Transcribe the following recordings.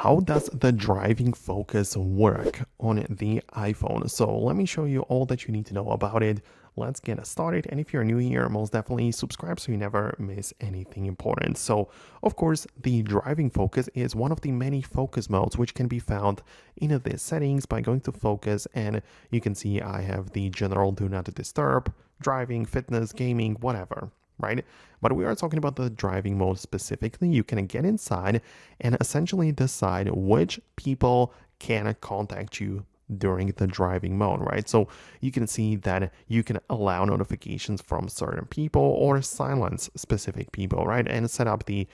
How does the driving focus work on the iPhone? So let me show you all that you need to know about it. Let's get started. And if you're new here, most definitely subscribe so you never miss anything important. So of course, the driving focus is one of the many focus modes which can be found in the settings by going to focus, and you can see I have the general do not disturb, driving, fitness, gaming, whatever. Right? But we are talking about the driving mode specifically. You can get inside and essentially decide which people can contact you during the driving mode, right? So you can see that you can allow notifications from certain people or silence specific people, right? And set up the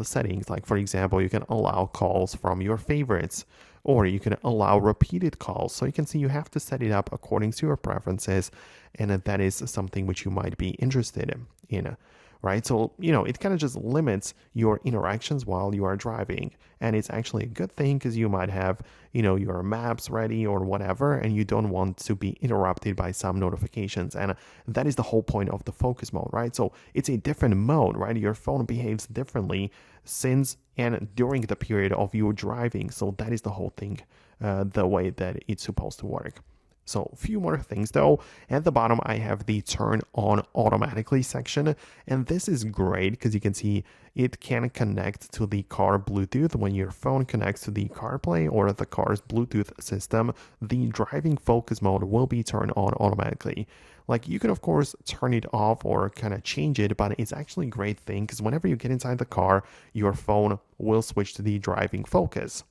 settings. Like for example, you can allow calls from your favorites, or you can allow repeated calls. So you can see you have to set it up according to your preferences, and that is something which you might be interested in, right? So, it kind of just limits your interactions while you are driving. And it's actually a good thing because you might have, your maps ready or whatever, and you don't want to be interrupted by some notifications. And that is the whole point of the focus mode, right? So it's a different mode, right? Your phone behaves differently since and during the period of your driving. So that is the whole thing, the way that it's supposed to work. So a few more things though. At the bottom, I have the turn on automatically section. And this is great because you can see it can connect to the car Bluetooth. When your phone connects to the CarPlay or the car's Bluetooth system, the driving focus mode will be turned on automatically. Like you can of course turn it off or kind of change it, but it's actually a great thing because whenever you get inside the car, your phone will switch to the driving focus.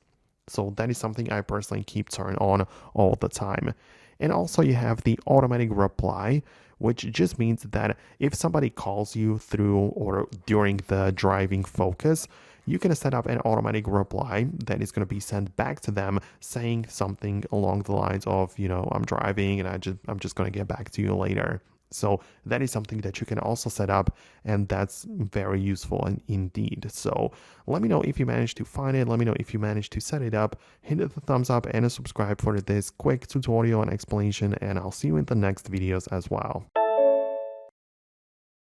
So that is something I personally keep turned on all the time. And also you have the automatic reply, which just means that if somebody calls you through or during the driving focus, you can set up an automatic reply that is going to be sent back to them saying something along the lines of, I'm driving and I'm just going to get back to you later. So that is something that you can also set up, and that's very useful indeed. So let me know if you managed to find it. Let me know if you managed to set it up. Hit the thumbs up and subscribe for this quick tutorial and explanation, and I'll see you in the next videos as well.